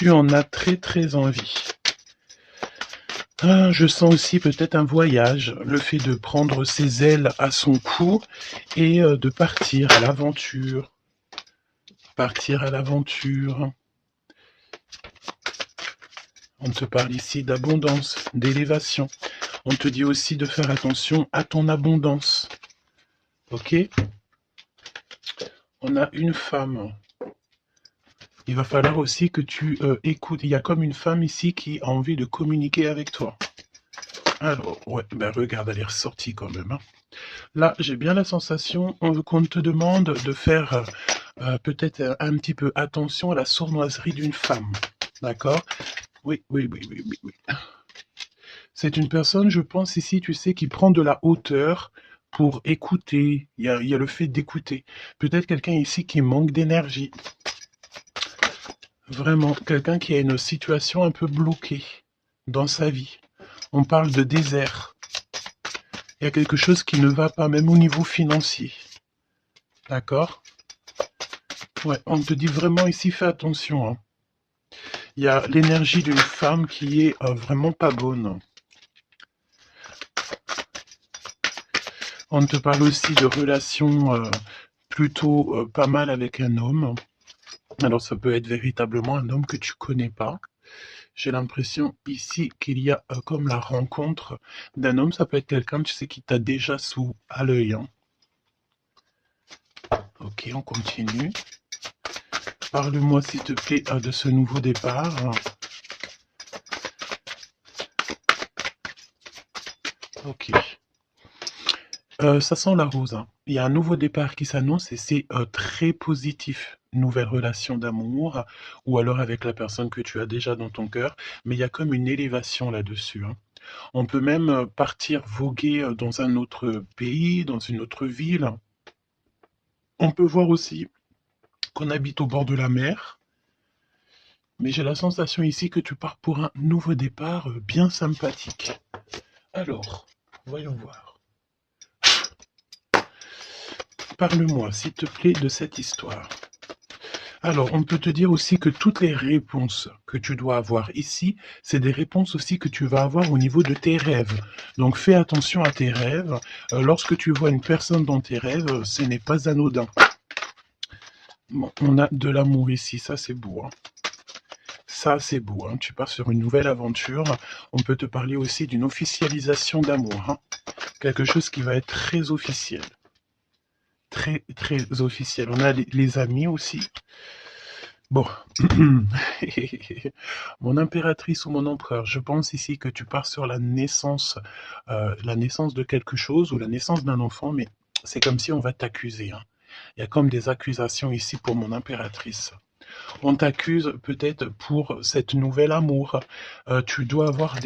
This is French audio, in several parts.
tu en as très très envie. Ah, je sens aussi peut-être un voyage, le fait de prendre ses ailes à son cou et de partir à l'aventure. Partir à l'aventure. On te parle ici d'abondance, d'élévation. On te dit aussi de faire attention à ton abondance. Ok? On a une femme. Il va falloir aussi que tu écoutes. Il y a comme une femme ici qui a envie de communiquer avec toi. Alors, ouais, ben regarde, elle est ressortie quand même. Hein. Là, j'ai bien la sensation qu'on te demande de faire peut-être un petit peu attention à la sournoiserie d'une femme. D'accord? Oui, oui, oui, oui, oui, oui. C'est une personne, je pense ici, tu sais, qui prend de la hauteur pour écouter. Il y a le fait d'écouter. Peut-être quelqu'un ici qui manque d'énergie. Vraiment, quelqu'un qui a une situation un peu bloquée dans sa vie. On parle de désert. Il y a quelque chose qui ne va pas, même au niveau financier. D'accord? Ouais, on te dit vraiment ici, fais attention. Hein. Il y a l'énergie d'une femme qui est vraiment pas bonne. On te parle aussi de relations plutôt pas mal avec un homme. Alors ça peut être véritablement un homme que tu connais pas. J'ai l'impression ici qu'il y a comme la rencontre d'un homme. Ça peut être quelqu'un, tu sais, qui t'a déjà sous à l'œil. Hein. Ok, on continue. Parle-moi s'il te plaît de ce nouveau départ. Ok. Ça sent la rose. Hein. Il y a un nouveau départ qui s'annonce et c'est très positif. Nouvelle relation d'amour ou alors avec la personne que tu as déjà dans ton cœur. Mais il y a comme une élévation là-dessus. Hein. On peut même partir voguer dans un autre pays, dans une autre ville. On peut voir aussi qu'on habite au bord de la mer. Mais j'ai la sensation ici que tu pars pour un nouveau départ bien sympathique. Alors, voyons voir. Parle-moi, s'il te plaît, de cette histoire. Alors, on peut te dire aussi que toutes les réponses que tu dois avoir ici, c'est des réponses aussi que tu vas avoir au niveau de tes rêves. Donc, fais attention à tes rêves. Lorsque tu vois une personne dans tes rêves, ce n'est pas anodin. Bon, on a de l'amour ici, ça c'est beau. Hein. Ça c'est beau, hein. Tu pars sur une nouvelle aventure. On peut te parler aussi d'une officialisation d'amour. Hein. Quelque chose qui va être très officiel. Très, très officiel. On a les amis aussi. Bon, mon impératrice ou mon empereur, je pense ici que tu pars sur la naissance de quelque chose ou la naissance d'un enfant, mais c'est comme si on va t'accuser. Hein. Il y a comme des accusations ici pour mon impératrice. On t'accuse peut-être pour cette nouvelle amour. Tu dois avoir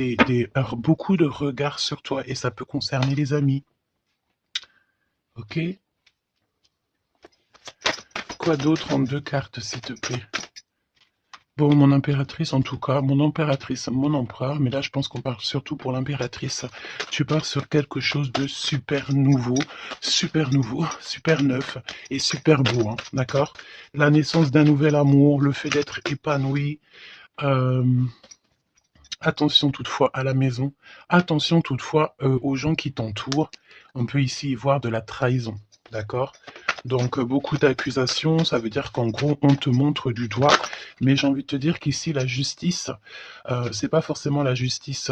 beaucoup de regards sur toi et ça peut concerner les amis. Ok? Quoi d'autre en 2 cartes, s'il te plaît? Bon, mon impératrice, en tout cas, mon impératrice, mon empereur, mais là, je pense qu'on parle surtout pour l'impératrice. Tu pars sur quelque chose de super nouveau, super neuf et super beau, hein, d'accord? La naissance d'un nouvel amour, le fait d'être épanoui. euh, Attention toutefois à la maison, attention toutefois aux gens qui t'entourent. On peut ici y voir de la trahison, d'accord? Donc beaucoup d'accusations, ça veut dire qu'en gros on te montre du doigt, mais j'ai envie de te dire qu'ici la justice, c'est pas forcément la justice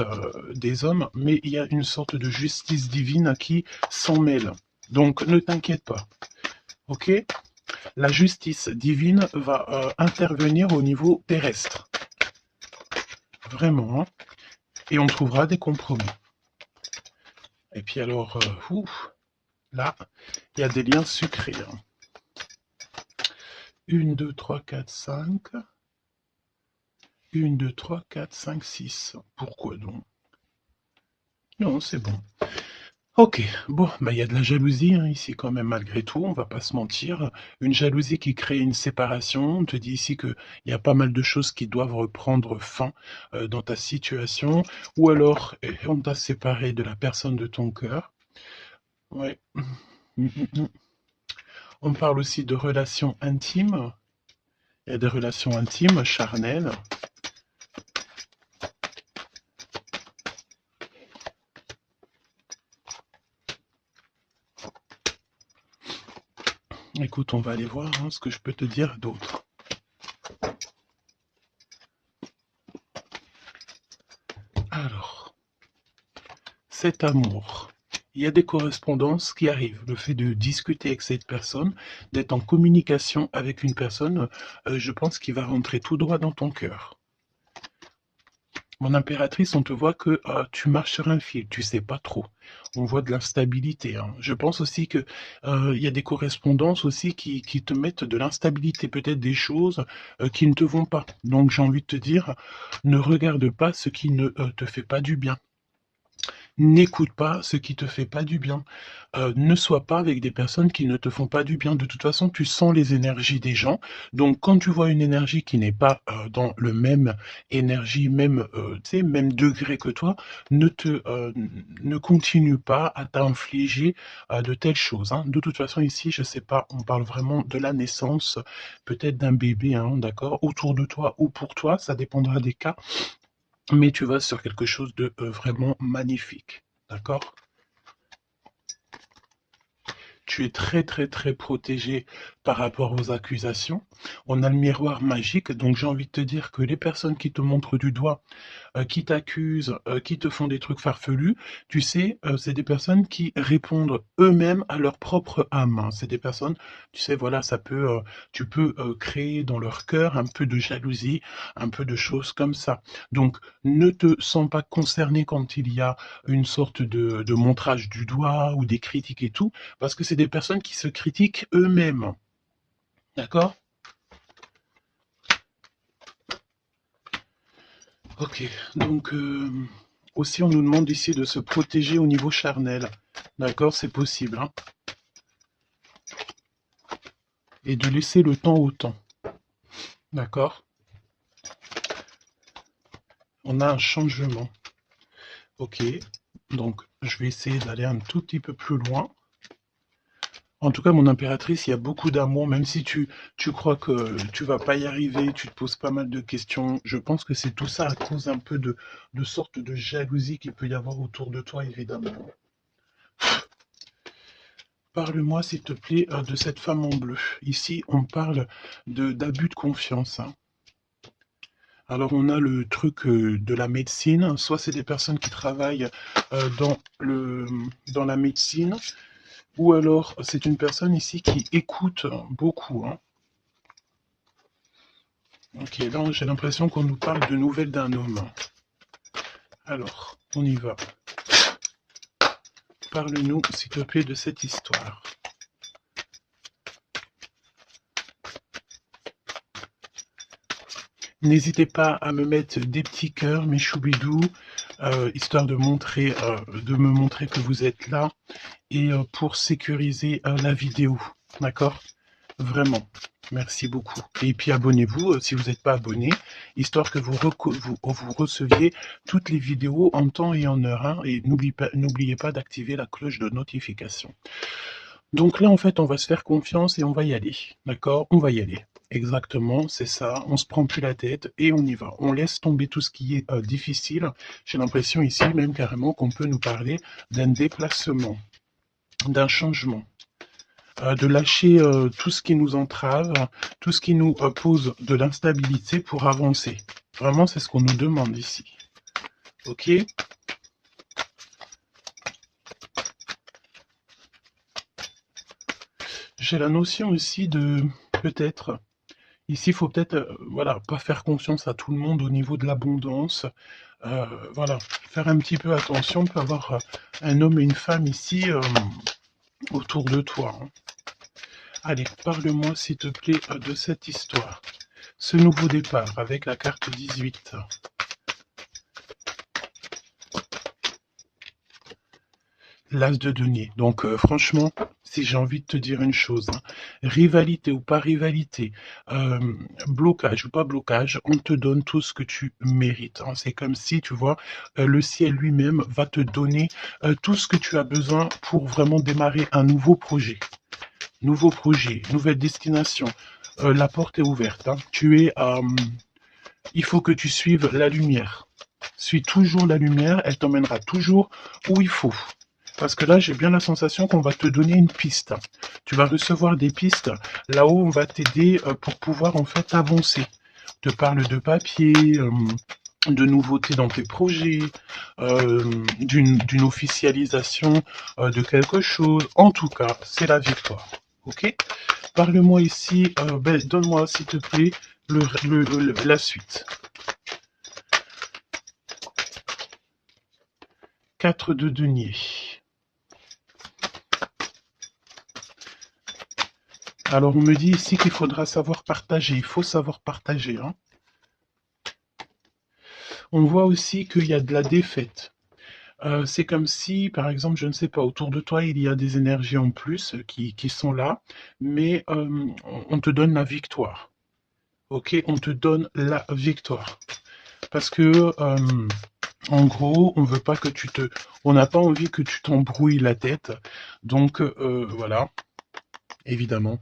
des hommes, mais il y a une sorte de justice divine qui s'en mêle. Donc ne t'inquiète pas, ok? La justice divine va intervenir au niveau terrestre, vraiment, hein, et on trouvera des compromis. Et puis alors, là, il y a des liens sucrés. Hein. 1, 2, 3, 4, 5. 1, 2, 3, 4, 5, 6. Pourquoi donc? Non, c'est bon. Ok, bon, bah il y a de la jalousie hein, ici quand même malgré tout, on va pas se mentir. Une jalousie qui crée une séparation. On te dit ici qu'il y a pas mal de choses qui doivent reprendre fin dans ta situation. Ou alors, on t'a séparé de la personne de ton cœur. Ouais. On parle aussi de relations intimes. Il y a des relations intimes, charnelles. Écoute, on va aller voir ce que je peux te dire d'autre. Alors, cet amour. Il y a des correspondances qui arrivent. Le fait de discuter avec cette personne, d'être en communication avec une personne, je pense qu'il va rentrer tout droit dans ton cœur. Mon impératrice, on te voit que tu marches sur un fil, tu sais pas trop. On voit de l'instabilité. Je pense aussi que il y a des correspondances aussi qui te mettent de l'instabilité, peut-être des choses qui ne te vont pas. Donc j'ai envie de te dire, ne regarde pas ce qui ne te fait pas du bien. N'écoute pas ce qui te fait pas du bien. Ne sois pas avec des personnes qui ne te font pas du bien. De toute façon, tu sens les énergies des gens. Donc, quand tu vois une énergie qui n'est pas dans le même énergie, même, même degré que toi, ne continue pas à t'infliger de telles choses. De toute façon, ici, je sais pas, on parle vraiment de la naissance, peut-être d'un bébé, d'accord, autour de toi ou pour toi, ça dépendra des cas. Mais tu vas sur quelque chose de vraiment magnifique, d'accord? Tu es très très très protégé par rapport aux accusations. On a le miroir magique, donc j'ai envie de te dire que les personnes qui te montrent du doigt, qui t'accusent, qui te font des trucs farfelus, tu sais, c'est des personnes qui répondent eux-mêmes à leur propre âme. C'est des personnes, tu sais, voilà, tu peux créer dans leur cœur un peu de jalousie, un peu de choses comme ça. Donc, ne te sens pas concerné quand il y a une sorte de montrage du doigt ou des critiques et tout, parce que c'est des personnes qui se critiquent eux-mêmes. D'accord? Ok, donc aussi on nous demande ici de se protéger au niveau charnel. D'accord, c'est possible. Et de laisser le temps au temps. D'accord? On a un changement. Ok, donc je vais essayer d'aller un tout petit peu plus loin. En tout cas, mon impératrice, il y a beaucoup d'amour, même si tu crois que tu vas pas y arriver, tu te poses pas mal de questions. Je pense que c'est tout ça à cause un peu de sorte de jalousie qu'il peut y avoir autour de toi, évidemment. Parle-moi, s'il te plaît, de cette femme en bleu. Ici, on parle d'abus de confiance. Alors, on a le truc de la médecine. Soit c'est des personnes qui travaillent dans la médecine, ou alors c'est une personne ici qui écoute beaucoup. Ok, là j'ai l'impression qu'on nous parle de nouvelles d'un homme. Alors, on y va. Parle-nous, s'il te plaît, de cette histoire. N'hésitez pas à me mettre des petits cœurs, mes choubidous, histoire de me montrer que vous êtes là et pour sécuriser la vidéo. D'accord? Vraiment. Merci beaucoup. Et puis abonnez-vous si vous n'êtes pas abonné, histoire que vous receviez toutes les vidéos en temps et en heure. Et n'oubliez pas d'activer la cloche de notification. Donc là, en fait, on va se faire confiance et on va y aller. D'accord? On va y aller. Exactement, c'est ça. On se prend plus la tête et on y va. On laisse tomber tout ce qui est difficile. J'ai l'impression ici, même carrément, qu'on peut nous parler d'un déplacement, d'un changement. De lâcher tout ce qui nous entrave, tout ce qui nous pose de l'instabilité pour avancer. Vraiment, c'est ce qu'on nous demande ici. Ok? J'ai la notion aussi de peut-être, ici il faut peut-être voilà, pas faire confiance à tout le monde au niveau de l'abondance. Voilà, faire un petit peu attention, on peut avoir un homme et une femme ici autour de toi. Allez, parle-moi s'il te plaît de cette histoire. Ce nouveau départ avec la carte 18. L'as de denier. Donc franchement, si j'ai envie de te dire une chose, rivalité ou pas rivalité, blocage ou pas blocage, on te donne tout ce que tu mérites. C'est comme si, tu vois, le ciel lui-même va te donner tout ce que tu as besoin pour vraiment démarrer un nouveau projet. Nouveau projet, nouvelle destination. La porte est ouverte. Il faut que tu suives la lumière. Suis toujours la lumière, elle t'emmènera toujours où il faut. Parce que là, j'ai bien la sensation qu'on va te donner une piste. Tu vas recevoir des pistes là-haut, on va t'aider pour pouvoir en fait avancer. On te parle de papier, de nouveautés dans tes projets, d'une officialisation de quelque chose. En tout cas, c'est la victoire. Ok? Parle-moi ici, donne-moi s'il te plaît la suite. 4 de denier. Alors on me dit ici qu'il faudra savoir partager. Il faut savoir partager. Hein. On voit aussi qu'il y a de la défaite. C'est comme si, par exemple, je ne sais pas, autour de toi, il y a des énergies en plus qui sont là, mais on te donne la victoire. Ok, on te donne la victoire. Parce que, en gros, on veut pas que on n'a pas envie que tu t'embrouilles la tête. Donc, voilà, évidemment.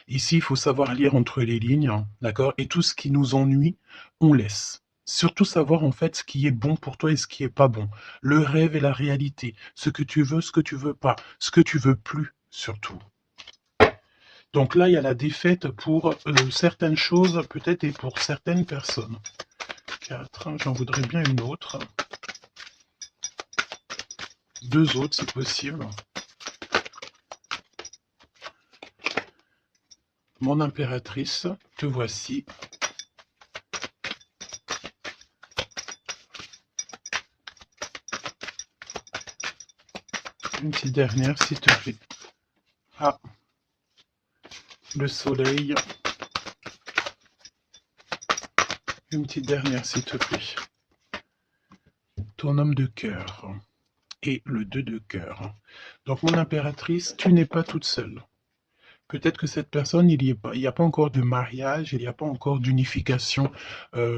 Ici, il faut savoir lire entre les lignes, hein, d'accord? Et tout ce qui nous ennuie, on laisse. Surtout savoir en fait ce qui est bon pour toi et ce qui est pas bon. Le rêve et la réalité. Ce que tu veux, ce que tu veux pas. Ce que tu veux plus, surtout. Donc là, il y a la défaite pour certaines choses, peut-être, et pour certaines personnes. 4, j'en voudrais bien une autre. 2 autres, si possible. Mon impératrice, te voici. Une petite dernière, s'il te plaît. Ah, le soleil. Une petite dernière, s'il te plaît. Ton homme de cœur et le 2 de cœur. Donc, mon impératrice, tu n'es pas toute seule. Peut-être que cette personne, il n'y a pas encore de mariage, il n'y a pas encore d'unification,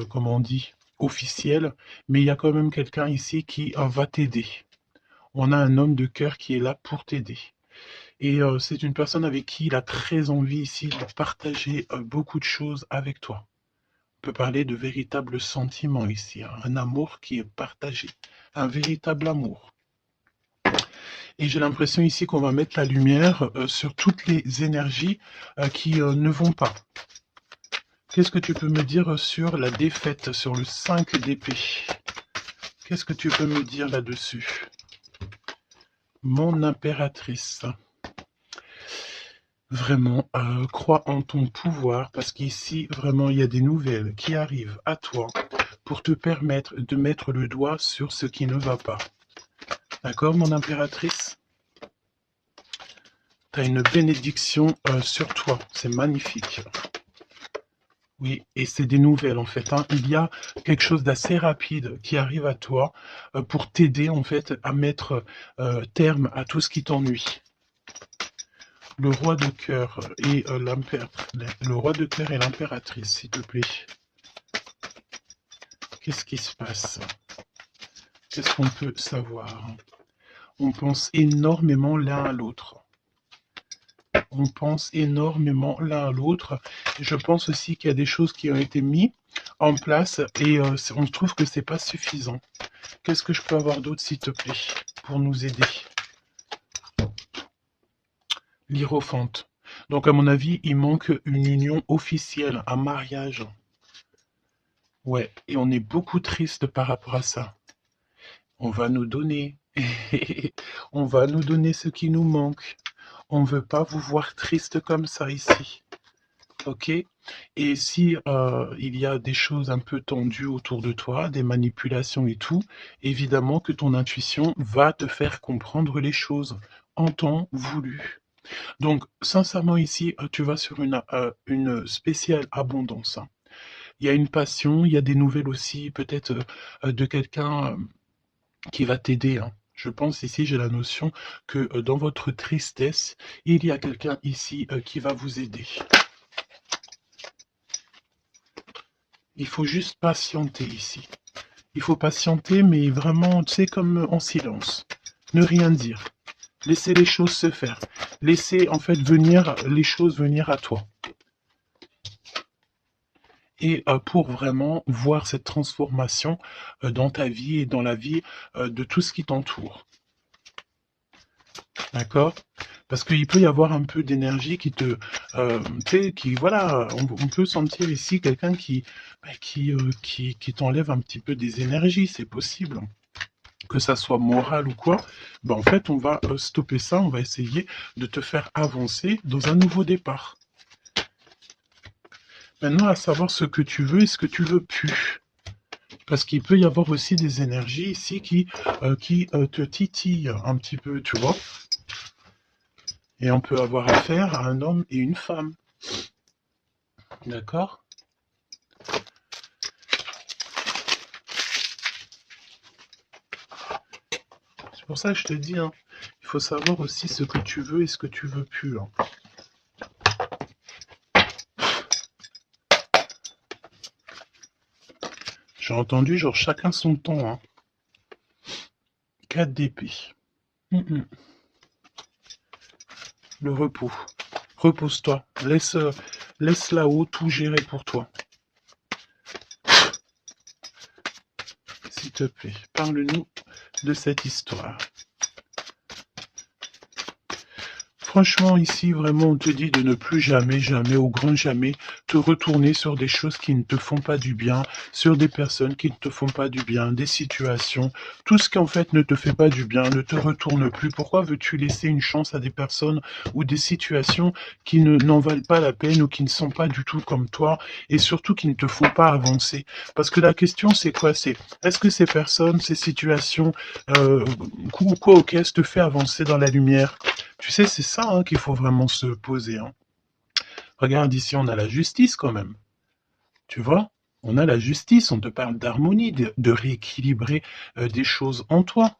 comment on dit, officielle, mais il y a quand même quelqu'un ici qui va t'aider. On a un homme de cœur qui est là pour t'aider. Et c'est une personne avec qui il a très envie ici de partager beaucoup de choses avec toi. On peut parler de véritable sentiment ici, hein, un amour qui est partagé, un véritable amour. Et j'ai l'impression ici qu'on va mettre la lumière sur toutes les énergies qui ne vont pas. Qu'est-ce que tu peux me dire sur la défaite, sur le 5 d'épée? Qu'est-ce que tu peux me dire là-dessus? Mon impératrice. Vraiment, crois en ton pouvoir, parce qu'ici, vraiment, il y a des nouvelles qui arrivent à toi pour te permettre de mettre le doigt sur ce qui ne va pas. D'accord, mon impératrice? Tu as une bénédiction sur toi, c'est magnifique. Oui, et c'est des nouvelles en fait. Hein. Il y a quelque chose d'assez rapide qui arrive à toi pour t'aider en fait à mettre terme à tout ce qui t'ennuie. Le roi de cœur et le roi de cœur et l'impératrice, s'il te plaît. Qu'est-ce qui se passe? Qu'est-ce qu'on peut savoir? On pense énormément l'un à l'autre. On pense énormément l'un à l'autre. Je pense aussi qu'il y a des choses qui ont été mises en place et on trouve que c'est pas suffisant. Qu'est-ce que je peux avoir d'autre, s'il te plaît, pour nous aider? L'Hiérophante. Donc, à mon avis, il manque une union officielle, un mariage. Ouais, et on est beaucoup triste par rapport à ça. On va nous donner. On va nous donner ce qui nous manque. On ne veut pas vous voir triste comme ça ici. Ok? Et si il y a des choses un peu tendues autour de toi, des manipulations et tout, évidemment que ton intuition va te faire comprendre les choses en temps voulu. Donc, sincèrement, ici, tu vas sur une spéciale abondance. Hein. Il y a une passion, il y a des nouvelles aussi, peut-être de quelqu'un qui va t'aider. Hein. Je pense ici, j'ai la notion que dans votre tristesse, il y a quelqu'un ici qui va vous aider. Il faut juste patienter ici. Il faut patienter, mais vraiment, tu sais, comme en silence. Ne rien dire. Laissez les choses se faire. Laissez en fait venir les choses venir à toi. Et pour vraiment voir cette transformation dans ta vie et dans la vie de tout ce qui t'entoure. D'accord? Parce qu'il peut y avoir un peu d'énergie qui te, tu sais, qui, voilà, on peut sentir ici quelqu'un qui t'enlève un petit peu des énergies, c'est possible. Que ça soit moral ou quoi, ben en fait, on va stopper ça, on va essayer de te faire avancer dans un nouveau départ. Maintenant, à savoir ce que tu veux et ce que tu veux plus. Parce qu'il peut y avoir aussi des énergies ici qui te titillent un petit peu, tu vois. Et on peut avoir affaire à un homme et une femme. D'accord? C'est pour ça que je te dis, hein, il faut savoir aussi ce que tu veux et ce que tu veux plus. Hein. J'ai entendu, genre, chacun son temps. Hein. 4 d'épée. Le repos. Repose-toi. Laisse là-haut tout gérer pour toi. S'il te plaît, parle-nous de cette histoire. Franchement, ici, vraiment, on te dit de ne plus jamais, jamais, au grand jamais, te retourner sur des choses qui ne te font pas du bien, sur des personnes qui ne te font pas du bien, des situations. Tout ce qui, en fait, ne te fait pas du bien, ne te retourne plus. Pourquoi veux-tu laisser une chance à des personnes ou des situations qui n'en valent pas la peine ou qui ne sont pas du tout comme toi et surtout qui ne te font pas avancer? Parce que la question, c'est quoi? C'est, est-ce que ces personnes, ces situations, quoi, ok, te fait avancer dans la lumière? Tu sais, c'est ça hein, qu'il faut vraiment se poser. Hein. Regarde ici, on a la justice quand même. Tu vois? On a la justice, on te parle d'harmonie, de rééquilibrer des choses en toi.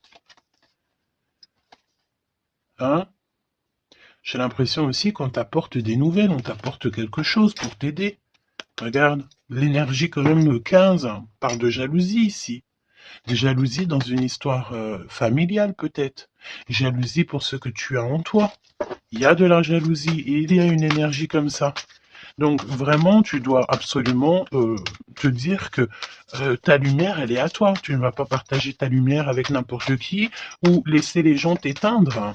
Hein? J'ai l'impression aussi qu'on t'apporte des nouvelles, on t'apporte quelque chose pour t'aider. Regarde, l'énergie quand même 15 parle de jalousie ici. Des jalousies dans une histoire familiale peut-être. Jalousie pour ce que tu as en toi. Il y a de la jalousie et il y a une énergie comme ça. Donc vraiment, tu dois absolument te dire que ta lumière, elle est à toi. Tu ne vas pas partager ta lumière avec n'importe qui ou laisser les gens t'éteindre.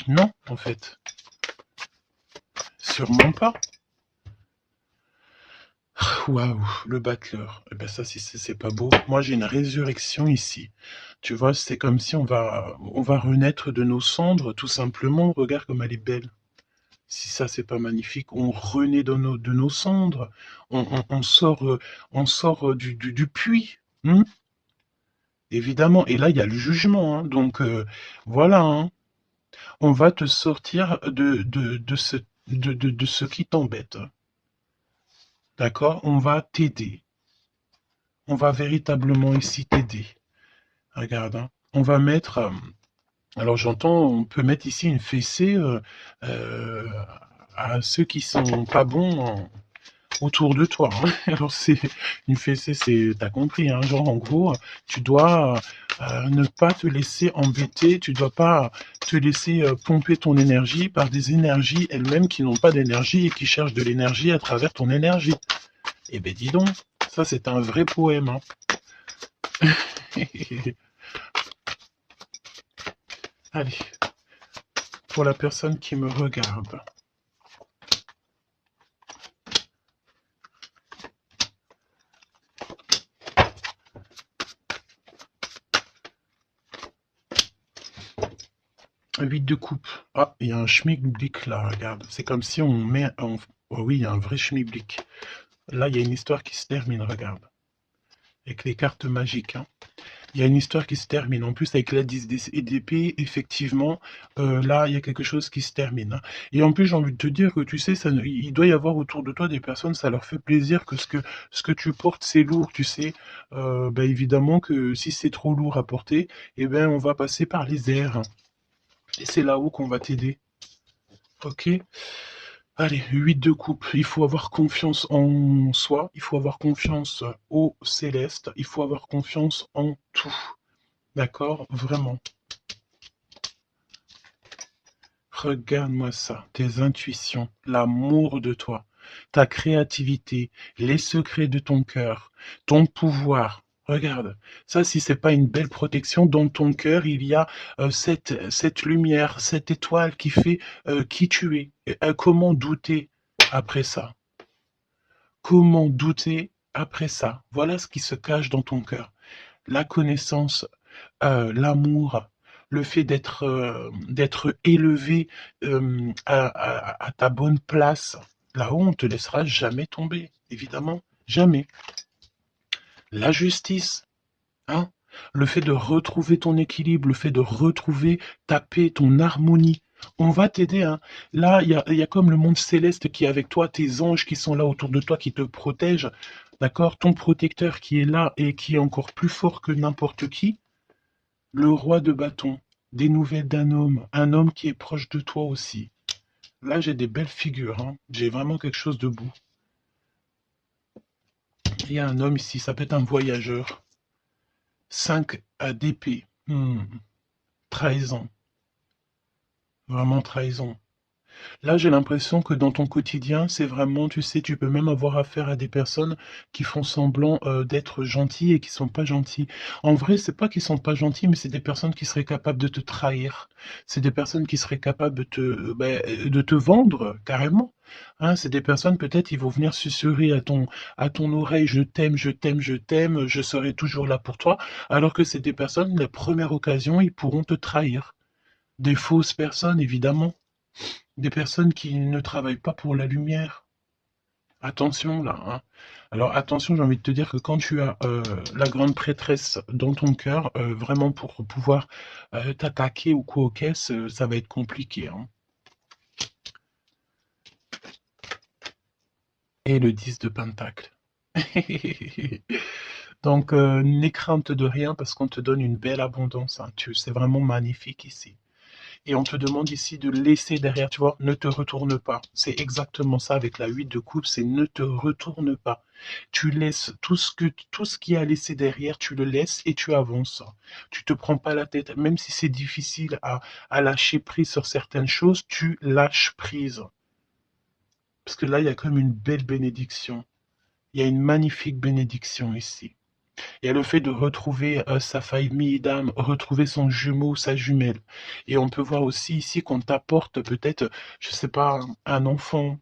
Non, en fait. Sûrement pas. Waouh, le battleur. Eh ben ça, c'est pas beau. Moi, j'ai une résurrection ici. Tu vois, c'est comme si on va renaître de nos cendres, tout simplement. Regarde comme elle est belle. Si ça, c'est pas magnifique, on renaît de nos cendres, on sort du puits, hein, évidemment. Et là, il y a le jugement, hein, donc voilà, hein. On va te sortir de ce qui t'embête, d'accord? On va t'aider, on va véritablement ici t'aider. Regarde, hein. On va mettre, alors j'entends, on peut mettre ici une fessée euh, à ceux qui sont pas bons autour de toi. Hein. Alors c'est une fessée, t'as compris, hein, genre en gros, tu dois ne pas te laisser embêter, tu dois pas te laisser pomper ton énergie par des énergies elles-mêmes qui n'ont pas d'énergie et qui cherchent de l'énergie à travers ton énergie. Eh ben dis donc, ça c'est un vrai poème. Hein. Allez, pour la personne qui me regarde. 8 de coupe. Ah, il y a un schmilblick là, regarde. C'est comme si on met... Oh oui, il y a un vrai schmilblick. Là, il y a une histoire qui se termine, regarde. Avec les cartes magiques. Hein. Il y a une histoire qui se termine. En plus, avec la 10 d'épée, effectivement, là, il y a quelque chose qui se termine. Hein. Et en plus, j'ai envie de te dire que, tu sais, il doit y avoir autour de toi des personnes, ça leur fait plaisir que ce que tu portes, c'est lourd, tu sais. Bah, évidemment que si c'est trop lourd à porter, eh ben, on va passer par les airs. Et c'est là-haut qu'on va t'aider. Ok? Allez, 8 de coupe. Il faut avoir confiance en soi, il faut avoir confiance au céleste, il faut avoir confiance en tout. D'accord? Vraiment. Regarde-moi ça, tes intuitions, l'amour de toi, ta créativité, les secrets de ton cœur, ton pouvoir. Regarde, ça, si c'est pas une belle protection, dans ton cœur, il y a cette lumière, cette étoile qui fait qui tu es. Et, comment douter après ça? Comment douter après ça? Voilà ce qui se cache dans ton cœur. La connaissance, l'amour, le fait d'être élevé à ta bonne place. Là-haut, on te laissera jamais tomber, évidemment, jamais. La justice, hein? Le fait de retrouver ton équilibre, le fait de retrouver ta paix, ton harmonie. On va t'aider, hein. Là, il y a comme le monde céleste qui est avec toi, tes anges qui sont là autour de toi, qui te protègent. D'accord? Ton protecteur qui est là et qui est encore plus fort que n'importe qui. Le roi de bâton. Des nouvelles d'un homme. Un homme qui est proche de toi aussi. Là, j'ai des belles figures, hein. J'ai vraiment quelque chose de beau. Il y a un homme ici, ça peut être un voyageur. 5 à d'épée. Trahison. Vraiment trahison. Là, j'ai l'impression que dans ton quotidien, c'est vraiment, tu sais, tu peux même avoir affaire à des personnes qui font semblant d'être gentilles et qui sont pas gentilles. En vrai, c'est pas qu'ils sont pas gentils, mais c'est des personnes qui seraient capables de te trahir. C'est des personnes qui seraient capables de te vendre carrément. Hein, c'est des personnes, peut-être, ils vont venir susurrer à ton oreille, je t'aime, je t'aime, je t'aime, je serai toujours là pour toi. Alors que c'est des personnes, la première occasion, ils pourront te trahir. Des fausses personnes, évidemment. Des personnes qui ne travaillent pas pour la lumière. Attention là, hein. Alors attention, j'ai envie de te dire que quand tu as la grande prêtresse dans ton cœur, vraiment pour pouvoir t'attaquer ou quoi aux caisses, ça va être compliqué, hein. Et le 10 de Pentacle. Donc n'aie crainte de rien parce qu'on te donne une belle abondance, hein. C'est vraiment magnifique ici. Et on te demande ici de laisser derrière, tu vois, ne te retourne pas. C'est exactement ça avec la 8 de coupe, c'est ne te retourne pas. Tu laisses tout ce qui a laissé derrière, tu le laisses et tu avances. Tu te prends pas la tête, même si c'est difficile à lâcher prise sur certaines choses, tu lâches prise. Parce que là, il y a comme une belle bénédiction. Il y a une magnifique bénédiction ici. Il y a le fait de retrouver sa famille d'âme, retrouver son jumeau, sa jumelle. Et on peut voir aussi ici qu'on t'apporte peut-être, je sais pas, un enfant.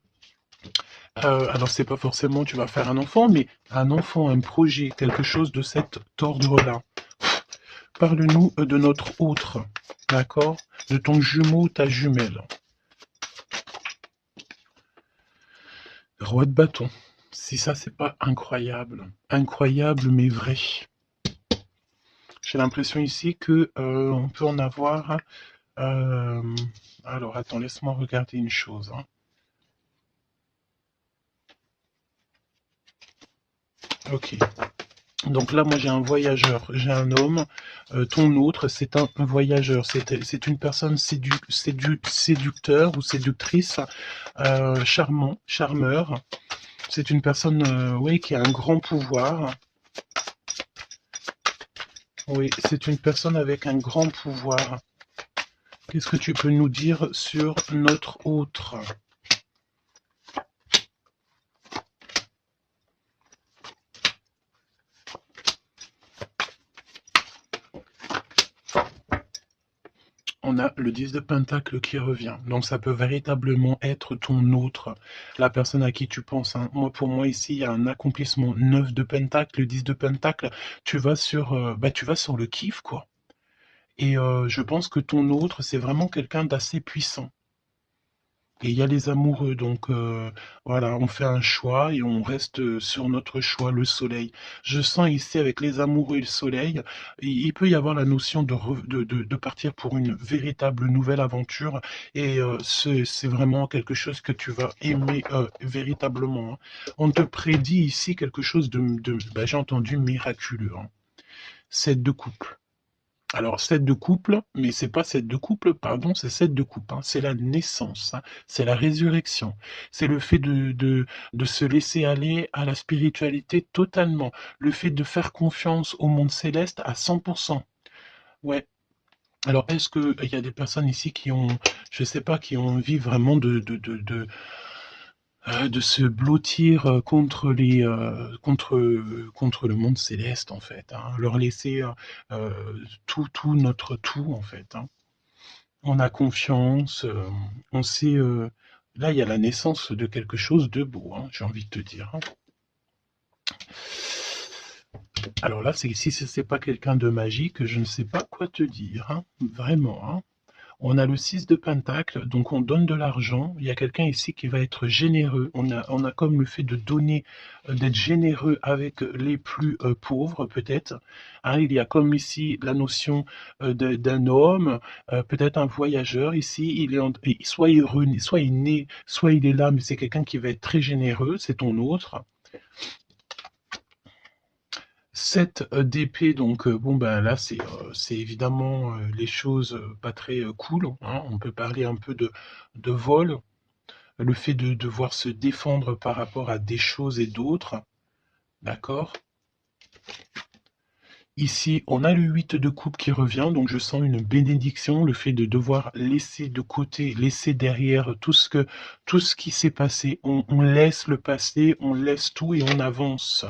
Alors c'est pas forcément tu vas faire un enfant, mais un enfant, un projet, quelque chose de cet ordre-là. Parle-nous de notre autre, d'accord? De ton jumeau, ta jumelle. Roi de bâton. Si ça, c'est pas incroyable. Incroyable, mais vrai. J'ai l'impression ici que on peut en avoir. Alors, attends, laisse-moi regarder une chose, hein. Ok. Donc là, moi, j'ai un voyageur, j'ai un homme. Ton autre, c'est un voyageur. C'est une personne séducteur ou séductrice, charmant, charmeur. C'est une personne, oui, qui a un grand pouvoir. Oui, c'est une personne avec un grand pouvoir. Qu'est-ce que tu peux nous dire sur notre autre? On a le 10 de Pentacle qui revient. Donc ça peut véritablement être ton autre, la personne à qui tu penses, hein. Moi, pour moi, ici, il y a un accomplissement. 9 de Pentacle, le 10 de Pentacle, tu vas sur le kiff, quoi. Et je pense que ton autre, c'est vraiment quelqu'un d'assez puissant. Et il y a les amoureux, donc voilà, on fait un choix et on reste sur notre choix, le soleil. Je sens ici avec les amoureux et le soleil, il peut y avoir la notion de partir pour une véritable nouvelle aventure et c'est vraiment quelque chose que tu vas aimer véritablement, hein. On te prédit ici quelque chose j'ai entendu miraculeux, hein. 7 de couple. Alors, 7 de couple, mais c'est pas 7 de couple, pardon, c'est 7 de coupe, hein. C'est la naissance, hein. C'est la résurrection. C'est le fait de se laisser aller à la spiritualité totalement. Le fait de faire confiance au monde céleste à 100%. Ouais. Alors, est-ce qu'il y a des personnes ici qui ont, je sais pas, qui ont envie vraiment de se blottir contre le monde céleste, en fait, hein. Leur laisser tout notre tout, en fait, hein. On a confiance, on sait. Là, il y a la naissance de quelque chose de beau, hein, j'ai envie de te dire, hein. Alors là, si ce n'est pas quelqu'un de magique, je ne sais pas quoi te dire, hein, vraiment, hein. On a le 6 de Pentacle, donc on donne de l'argent. Il y a quelqu'un ici qui va être généreux. On a comme le fait de donner, d'être généreux avec les plus pauvres, peut-être, hein. Il y a comme ici la notion d'un homme, peut-être un voyageur ici. Soit soit il est né, soit il est là, mais c'est quelqu'un qui va être très généreux, c'est ton autre. 7 d'épée, donc bon ben là c'est évidemment les choses pas très cool, hein. On peut parler un peu de vol, le fait de devoir se défendre par rapport à des choses et d'autres, d'accord? Ici, on a le 8 de coupe qui revient, donc je sens une bénédiction, le fait de devoir laisser de côté, laisser derrière tout ce qui s'est passé. On laisse le passé, on laisse tout et on avance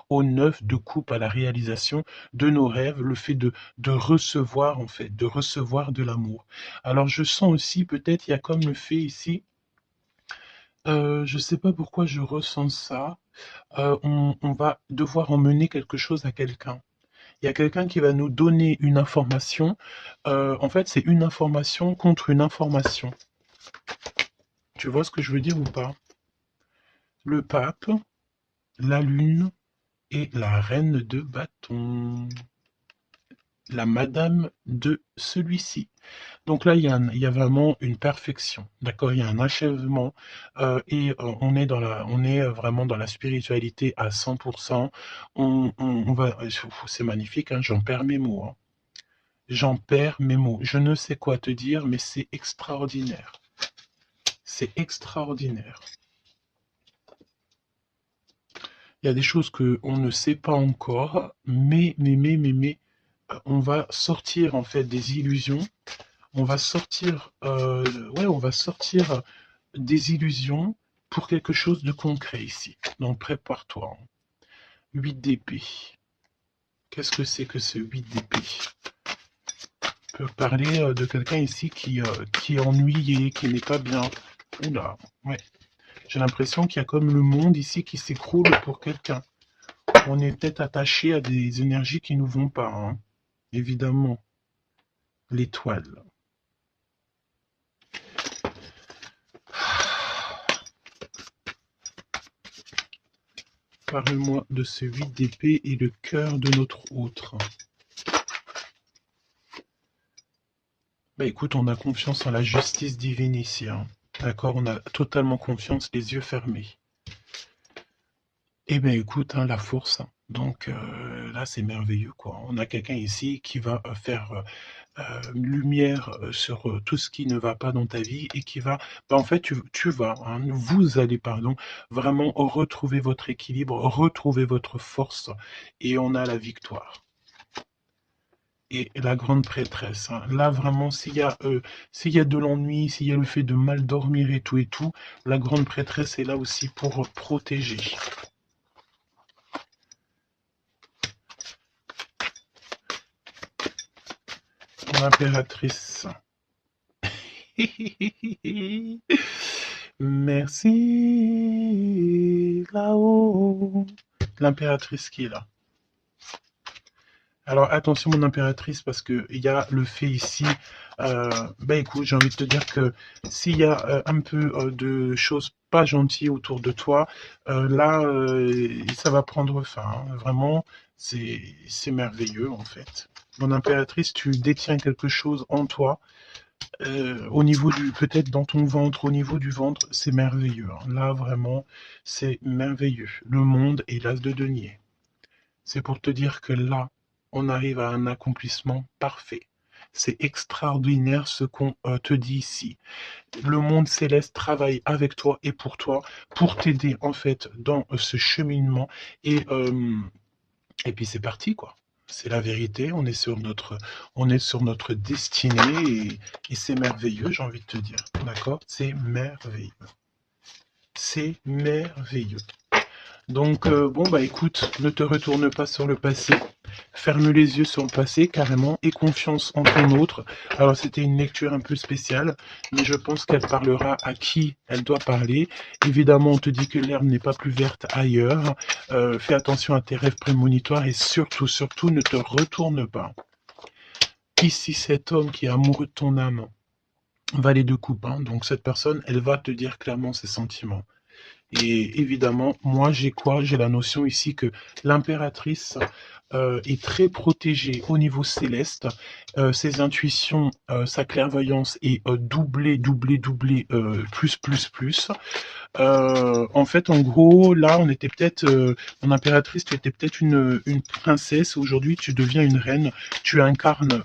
au 9 de coupe à la réalisation de nos rêves, le fait de recevoir, en fait, de recevoir de l'amour. Alors je sens aussi, peut-être, il y a comme le fait ici, je sais pas pourquoi je ressens ça, on va devoir emmener quelque chose à quelqu'un. Il y a quelqu'un qui va nous donner une information. En fait, c'est une information contre une information. Tu vois ce que je veux dire ou pas? Le pape, la lune et la reine de bâton. La madame de celui-ci. Donc là, il y a vraiment une perfection, d'accord? Il y a un achèvement et on est vraiment dans la spiritualité à 100%. C'est magnifique, hein, j'en perds mes mots, hein. J'en perds mes mots. Je ne sais quoi te dire, mais c'est extraordinaire. C'est extraordinaire. Il y a des choses qu'on ne sait pas encore, mais, on va sortir en fait des illusions. On va sortir, on va sortir des illusions pour quelque chose de concret ici. Donc prépare-toi. 8 d'épée. Qu'est-ce que c'est que ce 8 d'épée? On peut parler de quelqu'un ici qui est ennuyé, qui n'est pas bien. Oula, ouais. J'ai l'impression qu'il y a comme le monde ici qui s'écroule pour quelqu'un. On est peut-être attaché à des énergies qui nous vont pas, hein. Évidemment. L'étoile. Parle-moi de ce 8 d'épée et le cœur de notre autre. Bah écoute, on a confiance en la justice divine ici, hein. D'accord, on a totalement confiance, les yeux fermés. Eh bien écoute, hein, la force. Donc là, c'est merveilleux, quoi. On a quelqu'un ici qui va faire lumière sur tout ce qui ne va pas dans ta vie et qui va, bah, en fait, vous allez, pardon, vraiment retrouver votre équilibre, retrouver votre force et on a la victoire. Et la grande prêtresse, hein. Là, vraiment, s'il y a de l'ennui, s'il y a le fait de mal dormir et tout, la grande prêtresse est là aussi pour protéger. L'impératrice. Merci là-haut. L'impératrice qui est là. Alors attention mon impératrice parce que il y a le fait ici, écoute, j'ai envie de te dire que s'il y a un peu de choses pas gentilles autour de toi, là ça va prendre fin, hein. Vraiment, c'est merveilleux en fait. Mon impératrice, tu détiens quelque chose en toi, au niveau peut-être dans ton ventre, au niveau du ventre, c'est merveilleux, hein. Là vraiment, c'est merveilleux. Le monde est l'as de denier. C'est pour te dire que là, on arrive à un accomplissement parfait. C'est extraordinaire ce qu'on te dit ici. Le monde céleste travaille avec toi et pour t'aider en fait dans ce cheminement. Et puis c'est parti quoi. C'est la vérité. On est sur notre destinée et c'est merveilleux. J'ai envie de te dire, d'accord? C'est merveilleux. C'est merveilleux. Donc, bon, bah écoute, ne te retourne pas sur le passé. Ferme les yeux sur le passé, carrément, et confiance en ton autre. Alors, c'était une lecture un peu spéciale, mais je pense qu'elle parlera à qui elle doit parler. Évidemment, on te dit que l'herbe n'est pas plus verte ailleurs. Fais attention à tes rêves prémonitoires et surtout, surtout, ne te retourne pas. Ici, cet homme qui est amoureux de ton âme, valet de coupe, hein, donc cette personne, elle va te dire clairement ses sentiments. Et évidemment, moi, j'ai quoi? J'ai la notion ici que l'impératrice est très protégée au niveau céleste. Ses intuitions, sa clairvoyance est doublée, doublée, doublée, plus, plus, plus. En fait, en gros, là, on était peut-être, mon impératrice, tu étais peut-être une princesse. Aujourd'hui, tu deviens une reine. Tu incarnes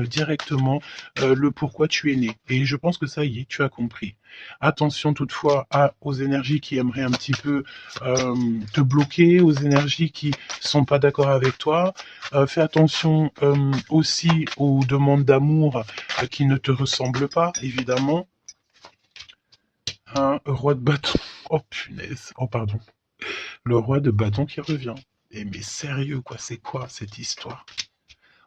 directement le pourquoi tu es né. Et je pense que ça y est, tu as compris. Attention toutefois aux énergies qui aimeraient un petit peu te bloquer, aux énergies qui sont pas d'accord avec toi. Fais attention aussi aux demandes d'amour qui ne te ressemblent pas, évidemment. Un roi de bâton. Oh punaise. Oh pardon. Le roi de bâton qui revient. Et mais sérieux quoi, c'est quoi cette histoire?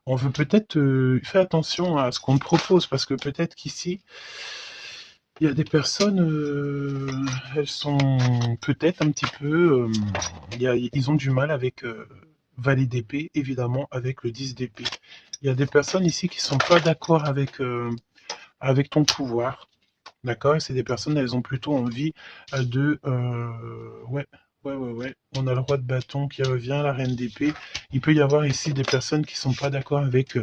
On veut peut-être faire attention à ce qu'on te propose parce que peut-être qu'ici il y a des personnes, elles sont peut-être un petit peu, ils ont du mal avec valet d'épée, évidemment avec le 10 d'épée. Il y a des personnes ici qui sont pas d'accord avec ton pouvoir. D'accord? Et c'est des personnes, elles ont plutôt envie de... ouais, ouais. On a le roi de bâton qui revient, la reine d'épée. Il peut y avoir ici des personnes qui sont pas d'accord avec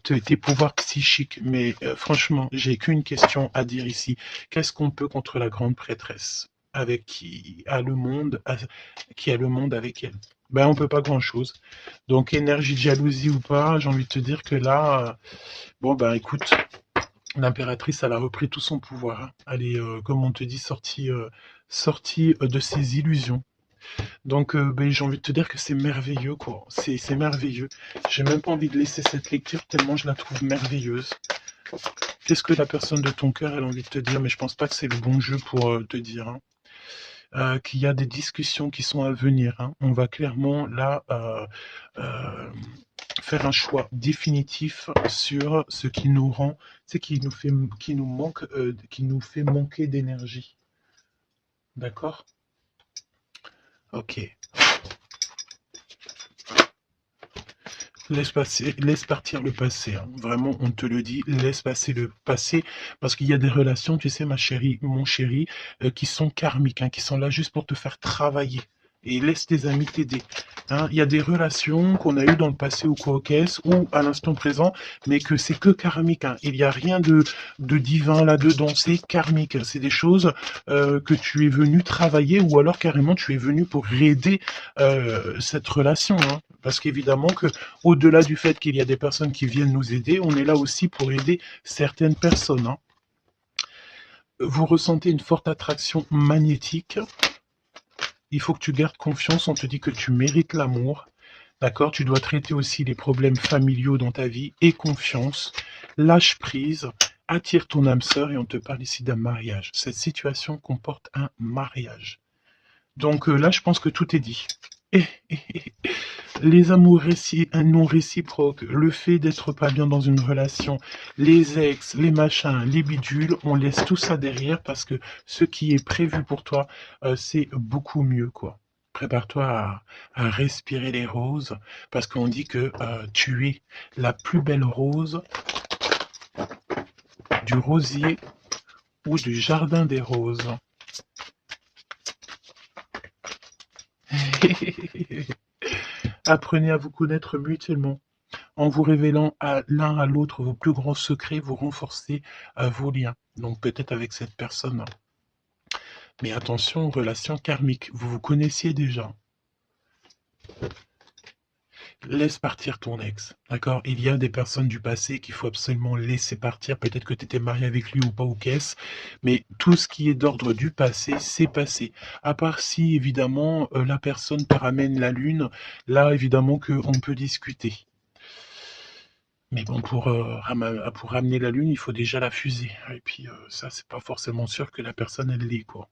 tes pouvoirs psychiques. Mais franchement, j'ai qu'une question à dire ici. Qu'est-ce qu'on peut contre la grande prêtresse avec qui a le monde avec elle? Ben, on peut pas grand-chose. Donc, énergie de jalousie ou pas, j'ai envie de te dire que là, bon, ben, écoute, l'impératrice, elle a repris tout son pouvoir, hein. Elle est, comme on te dit, sortie de ses illusions. Donc, ben, j'ai envie de te dire que c'est merveilleux, quoi. C'est merveilleux. J'ai même pas envie de laisser cette lecture tellement je la trouve merveilleuse. Qu'est-ce que la personne de ton cœur elle a envie de te dire? Mais je pense pas que c'est le bon jeu pour te dire, hein. Qu'il y a des discussions qui sont à venir, hein. On va clairement là faire un choix définitif sur ce qui nous rend, c'est qui nous manque, qui nous fait manquer d'énergie. D'accord? Ok. Laisse partir le passé, hein. Vraiment, on te le dit, laisse passer le passé, parce qu'il y a des relations, tu sais, ma chérie, mon chéri, qui sont karmiques, hein, qui sont là juste pour te faire travailler. Et laisse tes amis t'aider, hein. Il y a des relations qu'on a eues dans le passé ou quoi qu'est-ce, ou à l'instant présent, mais que c'est que karmique, hein. Il n'y a rien de divin là-dedans, c'est karmique. C'est des choses que tu es venu travailler, ou alors carrément tu es venu pour aider cette relation, hein. Parce qu'évidemment que au-delà du fait qu'il y a des personnes qui viennent nous aider, on est là aussi pour aider certaines personnes, hein. Vous ressentez une forte attraction magnétique. Il faut que tu gardes confiance. On te dit que tu mérites l'amour. D'accord? Tu dois traiter aussi les problèmes familiaux dans ta vie et confiance. Lâche prise. Attire ton âme sœur et on te parle ici d'un mariage. Cette situation comporte un mariage. Donc là, je pense que tout est dit. Les amours non réciproques, le fait d'être pas bien dans une relation, les ex, les machins, les bidules, on laisse tout ça derrière parce que ce qui est prévu pour toi, c'est beaucoup mieux, quoi. Prépare-toi à respirer les roses parce qu'on dit que tu es la plus belle rose du rosier ou du jardin des roses. Apprenez à vous connaître mutuellement. En vous révélant à l'un à l'autre vos plus grands secrets, vous renforcez vos liens. Donc peut-être avec cette personne. Mais attention, relation karmique. Vous vous connaissiez déjà. Laisse partir ton ex. D'accord? Il y a des personnes du passé qu'il faut absolument laisser partir. Peut-être que tu étais marié avec lui ou pas ou qu'est-ce. Mais tout ce qui est d'ordre du passé, c'est passé. À part si, évidemment, la personne te ramène la lune. Là, évidemment, qu'on peut discuter. Mais bon, pour ramener la Lune, il faut déjà la fuser. Et puis ça, c'est pas forcément sûr que la personne, elle l'est, quoi.